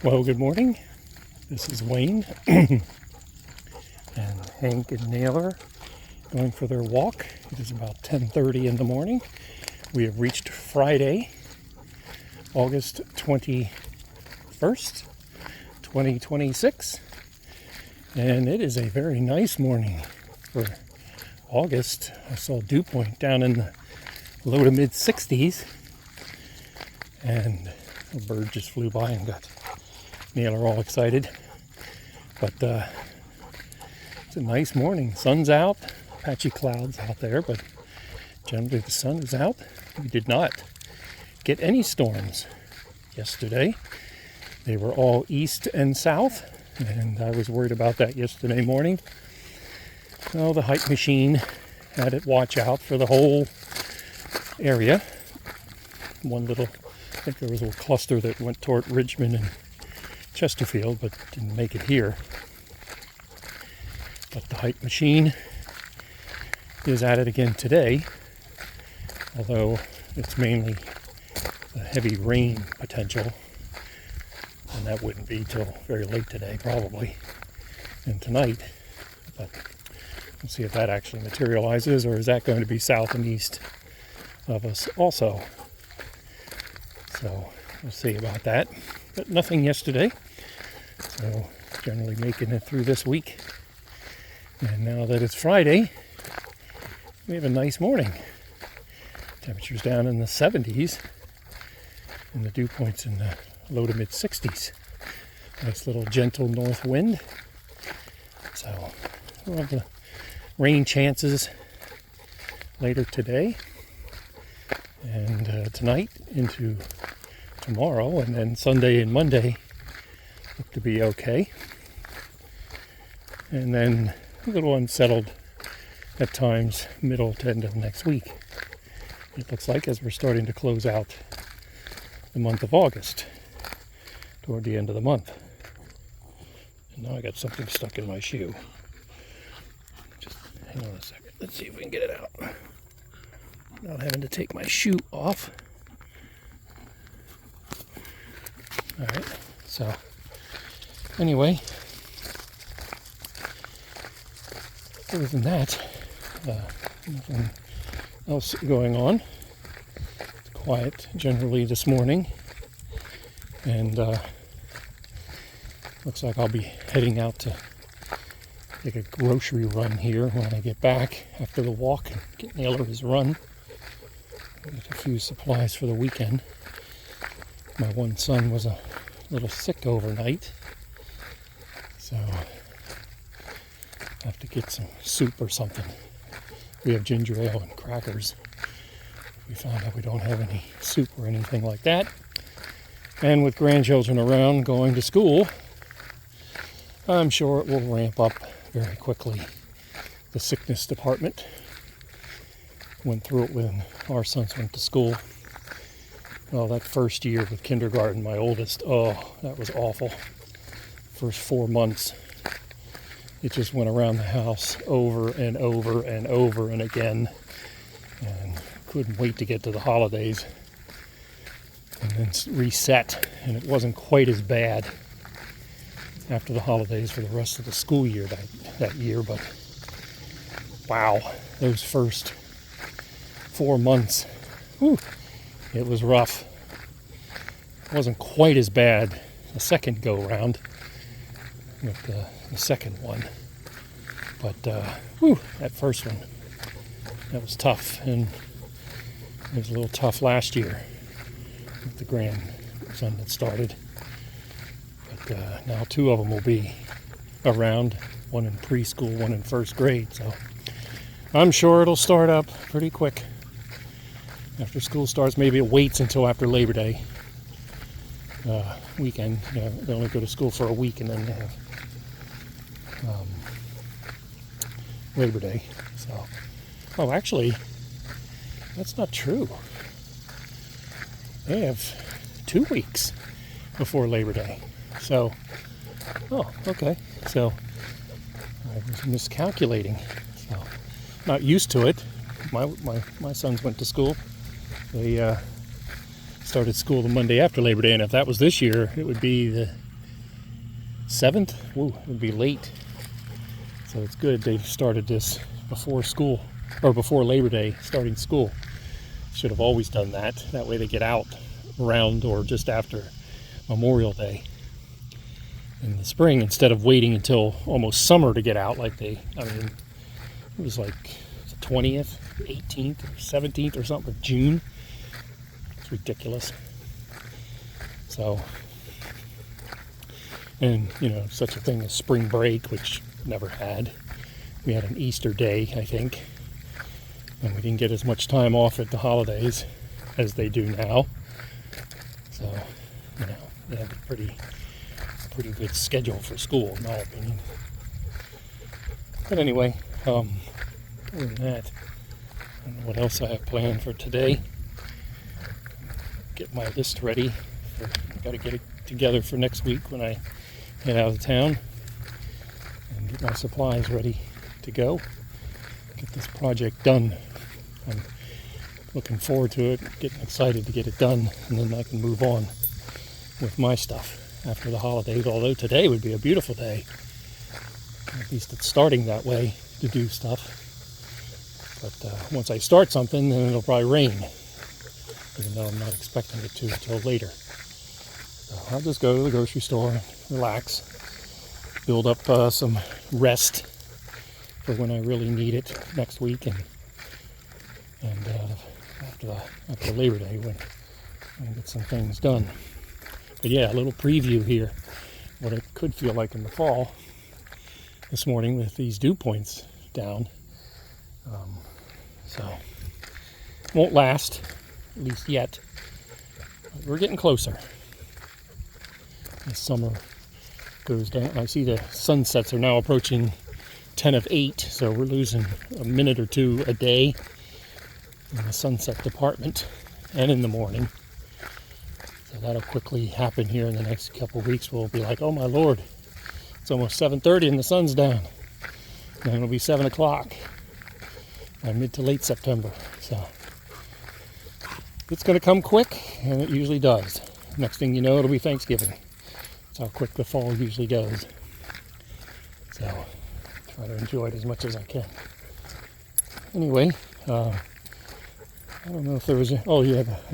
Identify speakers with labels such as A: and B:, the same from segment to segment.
A: Well, good morning. This is Wayne and Hank and Naylor going for their walk. It is about 10:30 in the morning. We have reached Friday, August 21st, 2026, and it is a very nice morning for August. I saw dew point down in the low to mid 60s, and a bird just flew by and got Naylor all excited. But it's a nice morning. Sun's out, patchy clouds out there, but generally the sun is out. We did not get any storms yesterday. They were all east and south, and I was worried about that yesterday morning. So the height machine had it watch out for the whole area. I think there was a little cluster that went toward Richmond and Chesterfield, but didn't make it here. But the height machine is at it again today, although it's mainly a heavy rain potential, and that wouldn't be till very late today probably, and tonight. But we'll see if that actually materializes, or is that going to be south and east of us also. So we'll see about that. But nothing yesterday, so generally making it through this week. And now that it's Friday, we have a nice morning. Temperatures down in the 70s, and the dew points in the low to mid 60s. Nice little gentle north wind. So we'll have the rain chances later today and tonight into tomorrow, and then Sunday and Monday look to be okay. And then a little unsettled at times middle to end of next week, it looks like, as we're starting to close out the month of August toward the end of the month. And now I got something stuck in my shoe. Just hang on a second. Let's see if we can get it out without having to take my shoe off. Alright, so anyway, other than that, nothing else going on. It's quiet generally this morning, and looks like I'll be heading out to take a grocery run here when I get back after the walk and get Naylor his run. Get a few supplies for the weekend. My one son was a little sick overnight, so I have to get some soup or something. We have ginger ale and crackers. We found out we don't have any soup or anything like that. And with grandchildren around going to school, I'm sure it will ramp up very quickly. The sickness department went through it when our sons went to school. Well, that first year with kindergarten, my oldest, that was awful. First 4 months, it just went around the house over and over and over and again, and couldn't wait to get to the holidays and then reset. And it wasn't quite as bad after the holidays for the rest of the school year that year, but wow, those first 4 months, whew, it was rough. It wasn't quite as bad the second go round with the second one, but that first one, that was tough. And it was a little tough last year with the grandson that started, but now 2 of them will be around, one in preschool, one in first grade, so I'm sure it'll start up pretty quick after school starts. Maybe it waits until after Labor Day weekend. They only go to school for a week, and then they have Labor Day. So, actually, that's not true. They have 2 weeks before Labor Day. So, okay. So, I was miscalculating. So, not used to it. My sons went to school. They started school the Monday after Labor Day, and if that was this year, it would be the 7th. Woo, it would be late. So it's good they started this before school, or before Labor Day, starting school. Should have always done that. That way they get out around or just after Memorial Day in the spring, instead of waiting until almost summer to get out it was like the 20th, 18th, or 17th or something of June. It's ridiculous. So, and such a thing as spring break, which never had. We had an Easter day, I think, and we didn't get as much time off at the holidays as they do now. So, they have a pretty good schedule for school, in my opinion. But anyway, other than that, I don't know what else I have planned for today. Get my list ready. I've got to get it together for next week when I head out of town, and get my supplies ready to go. Get this project done. I'm looking forward to it, getting excited to get it done, and then I can move on with my stuff after the holidays, although today would be a beautiful day. At least it's starting that way to do stuff. But once I start something, then it'll probably rain, even though I'm not expecting it to until later. So I'll just go to the grocery store, relax, build up some rest for when I really need it next week, and after Labor Day when I get some things done. But yeah, a little preview here, what it could feel like in the fall this morning with these dew points down. So, won't last, at least yet. But we're getting closer. The summer goes down. I see the sunsets are now approaching 10 of 8, so we're losing a minute or two a day in the sunset department and in the morning. So that'll quickly happen here in the next couple of weeks. We'll be like, oh my Lord, it's almost 7:30 and the sun's down. And it'll be 7 o'clock by mid to late September. So it's going to come quick, and it usually does. Next thing you know, it'll be Thanksgiving. That's how quick the fall usually goes. So try to enjoy it as much as I can. Anyway, I don't know if there was I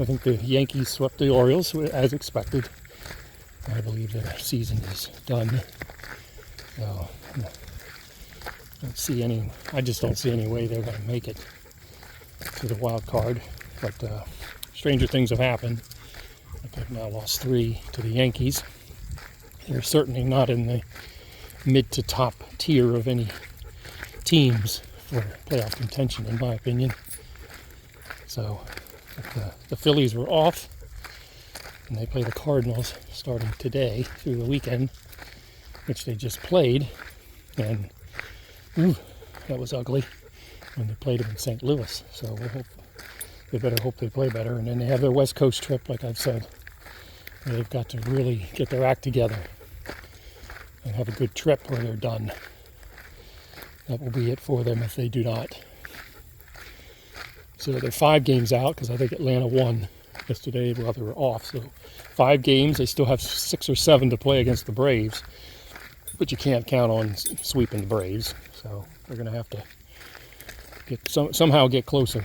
A: think the Yankees swept the Orioles as expected. I believe their season is done. So I just don't see any way they're going to make it to the wild card. But stranger things have happened. They've now lost 3 to the Yankees. They're certainly not in the mid to top tier of any teams for playoff contention, in my opinion. So the Phillies were off, and they play the Cardinals starting today through the weekend, which they just played, and that was ugly when they played them in St. Louis. So they better hope they play better. And then they have their West Coast trip, like I've said. They've got to really get their act together and have a good trip where they're done. That will be it for them if they do not. So they're 5 games out, because I think Atlanta won yesterday while they were off. So 5 games. They still have 6 or 7 to play against the Braves. But you can't count on sweeping the Braves. So they're going to have to somehow get closer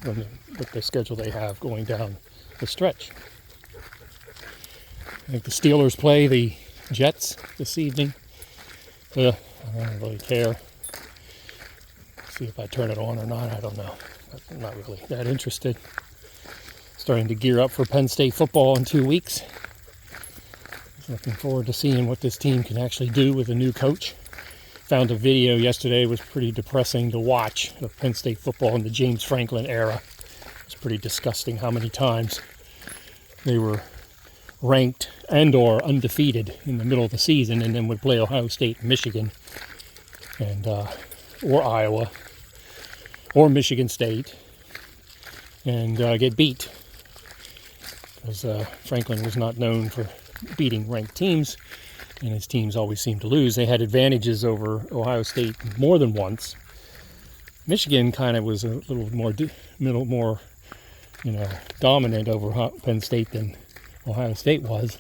A: with the schedule they have going down the stretch. I think the Steelers play the Jets this evening. I don't really care. See if I turn it on or not, I don't know. I'm not really that interested. Starting to gear up for Penn State football in 2 weeks. Looking forward to seeing what this team can actually do with a new coach. Found a video yesterday, it was pretty depressing to watch, of Penn State football in the James Franklin era. It's pretty disgusting how many times they were ranked and or undefeated in the middle of the season, and then would play Ohio State and Michigan, and or Iowa or Michigan State, and get beat, because Franklin was not known for beating ranked teams, and his teams always seemed to lose. They had advantages over Ohio State more than once. Michigan kind of was a little more dominant over Penn State than Ohio State was,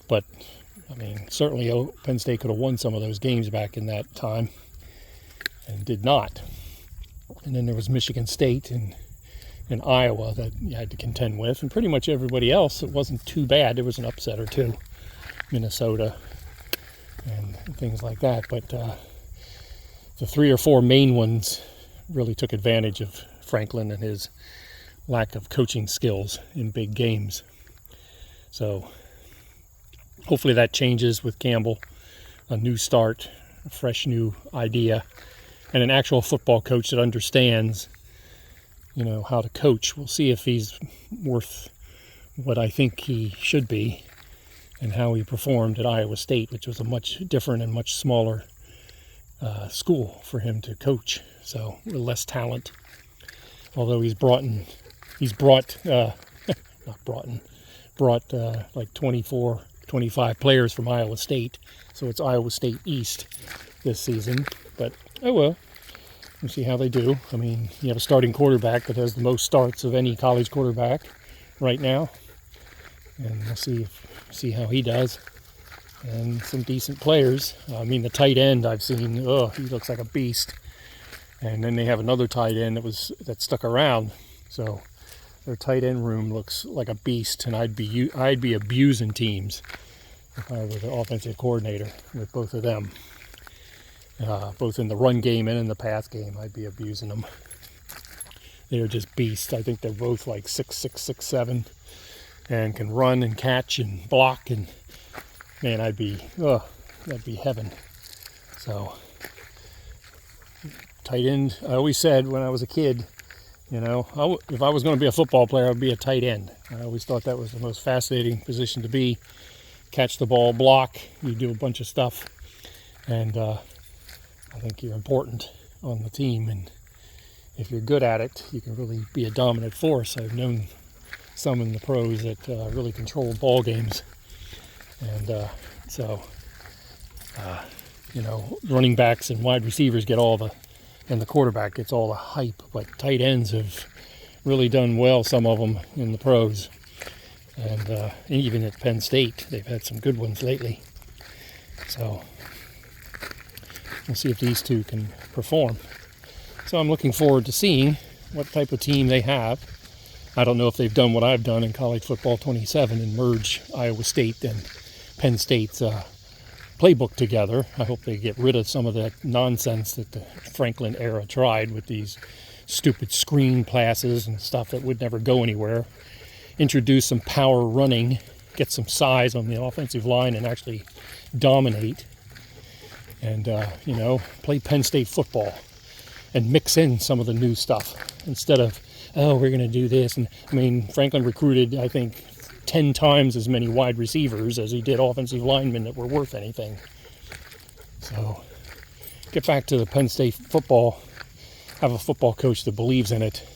A: but I mean, certainly Penn State could have won some of those games back in that time and did not. And then there was Michigan State and Iowa that you had to contend with. And pretty much everybody else, it wasn't too bad. There was an upset or two. Minnesota and things like that. But the 3 or 4 main ones really took advantage of Franklin and his lack of coaching skills in big games. So hopefully that changes with Campbell. A new start, a fresh new idea, and an actual football coach that understands, how to coach. We'll see if he's worth what I think he should be and how he performed at Iowa State, which was a much different and much smaller school for him to coach. So with less talent, although brought like 24, 25 players from Iowa State. So it's Iowa State East this season. But oh well, we'll see how they do. I mean, you have a starting quarterback that has the most starts of any college quarterback right now, and we'll see how he does. And some decent players. I mean, the tight end I've seen, he looks like a beast. And then they have another tight end that stuck around. So their tight end room looks like a beast, and I'd be abusing teams if I were the offensive coordinator with both of them. Both in the run game and in the pass game, I'd be abusing them. They're just beasts. I think they're both like 6'6", 6'7", and can run and catch and block, and man, that'd be heaven. So, tight end, I always said when I was a kid, if I was going to be a football player, I'd be a tight end. I always thought that was the most fascinating position to be. Catch the ball, block, you do a bunch of stuff, and I think you're important on the team, and if you're good at it, you can really be a dominant force. I've known some in the pros that really control ball games. And running backs and wide receivers get and the quarterback gets all the hype, but tight ends have really done well, some of them in the pros. And even at Penn State, they've had some good ones lately. So we'll see if these two can perform. So I'm looking forward to seeing what type of team they have. I don't know if they've done what I've done in College Football 27 and merge Iowa State and Penn State's playbook together. I hope they get rid of some of that nonsense that the Franklin era tried with these stupid screen passes and stuff that would never go anywhere. Introduce some power running, get some size on the offensive line and actually dominate. And, play Penn State football and mix in some of the new stuff instead of, we're going to do this. And I mean, Franklin recruited, I think, 10 times as many wide receivers as he did offensive linemen that were worth anything. So get back to the Penn State football. Have a football coach that believes in it.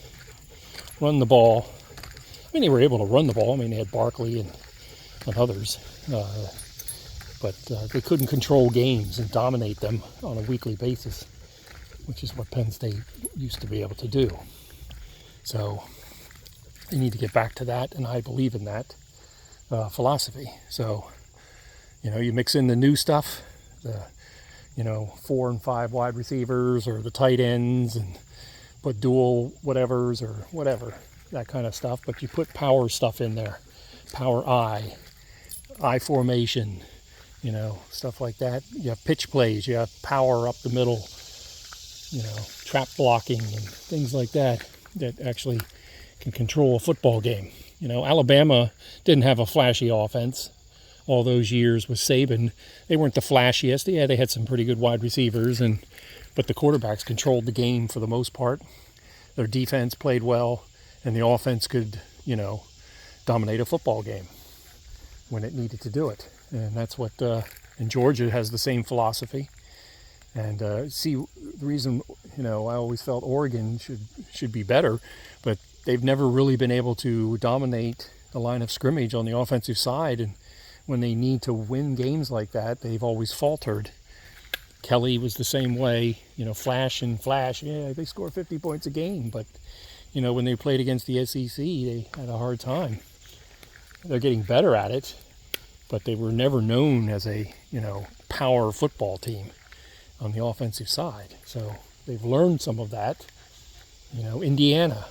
A: Run the ball. I mean, they were able to run the ball. I mean, they had Barkley and others. But they couldn't control games and dominate them on a weekly basis, which is what Penn State used to be able to do. So they need to get back to that, and I believe in that philosophy. So, you mix in the new stuff, the 4 and 5 wide receivers or the tight ends, and put dual whatevers or whatever, that kind of stuff. But you put power stuff in there, power I formation, stuff like that. You have pitch plays, you have power up the middle, trap blocking and things like that actually can control a football game. Alabama didn't have a flashy offense all those years with Saban. They weren't the flashiest. Yeah, they had some pretty good wide receivers, but the quarterbacks controlled the game for the most part. Their defense played well, and the offense could, dominate a football game when it needed to do it. And that's what, and Georgia has the same philosophy. And the reason, I always felt Oregon should be better, but they've never really been able to dominate the line of scrimmage on the offensive side. And when they need to win games like that, they've always faltered. Kelly was the same way, flash. Yeah, they score 50 points a game, but, when they played against the SEC, they had a hard time. They're getting better at it. but they were never known as a, power football team on the offensive side. So they've learned some of that. Indiana,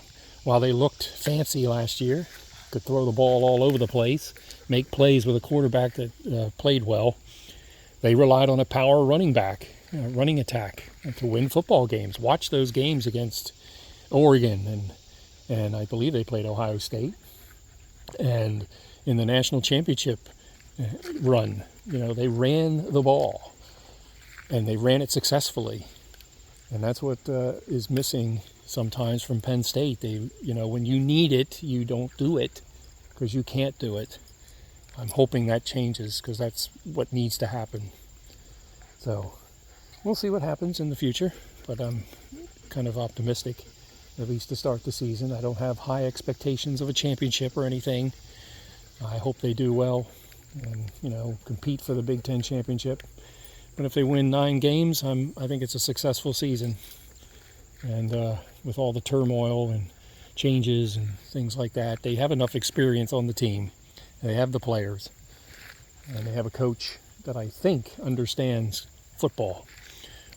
A: while they looked fancy last year, could throw the ball all over the place, make plays with a quarterback that played well, they relied on a power running attack to win football games. Watch those games against Oregon, and I believe they played Ohio State. And in the national championship run, they ran the ball, and they ran it successfully. And that's what is missing sometimes from Penn State. When you need it, you don't do it because you can't do it. I'm hoping that changes because that's what needs to happen. So we'll see what happens in the future, but I'm kind of optimistic, at least to start the season. I don't have high expectations of a championship or anything. I hope they do well and, compete for the Big Ten championship. But if they win 9 games, I think it's a successful season. And with all the turmoil and changes and things like that, they have enough experience on the team. They have the players. And they have a coach that I think understands football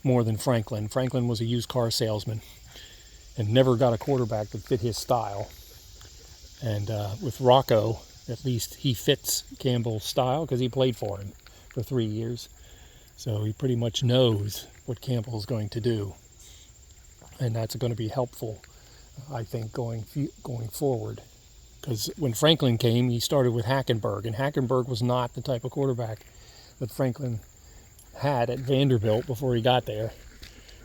A: more than Franklin. Franklin was a used car salesman and never got a quarterback that fit his style. And with Rocco, at least he fits Campbell's style because he played for him for 3 years. So he pretty much knows what Campbell's going to do. And that's going to be helpful, I think, going forward. Because when Franklin came, he started with Hackenberg. And Hackenberg was not the type of quarterback that Franklin had at Vanderbilt before he got there.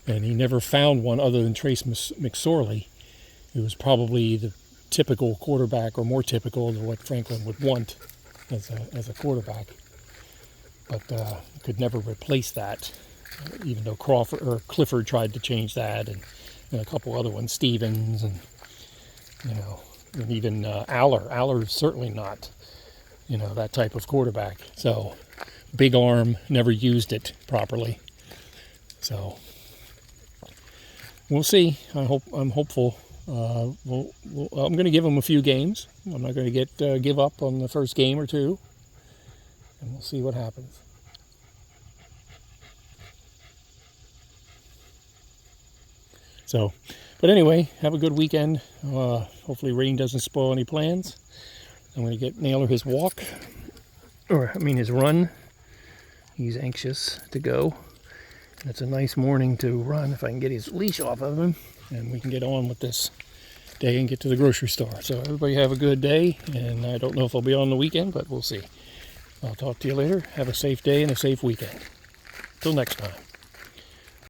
A: And he never found one other than Trace McSorley, who was probably the typical quarterback, or more typical than what Franklin would want as a quarterback. But could never replace that, even though Clifford tried to change that, and a couple other ones, Stevens, and and even Aller. Aller's certainly not, that type of quarterback. So big arm, never used it properly. So we'll see. I'm hopeful. I'm going to give him a few games. I'm not going to give up on the first game or two, and we'll see what happens. So, but anyway, have a good weekend. Hopefully rain doesn't spoil any plans. I'm going to get Naylor his walk, his run. He's anxious to go. It's a nice morning to run if I can get his leash off of him, and we can get on with this day and get to the grocery store. So everybody have a good day, and I don't know if I'll be on the weekend, but we'll see. I'll talk to you later. Have a safe day and a safe weekend. Till next time.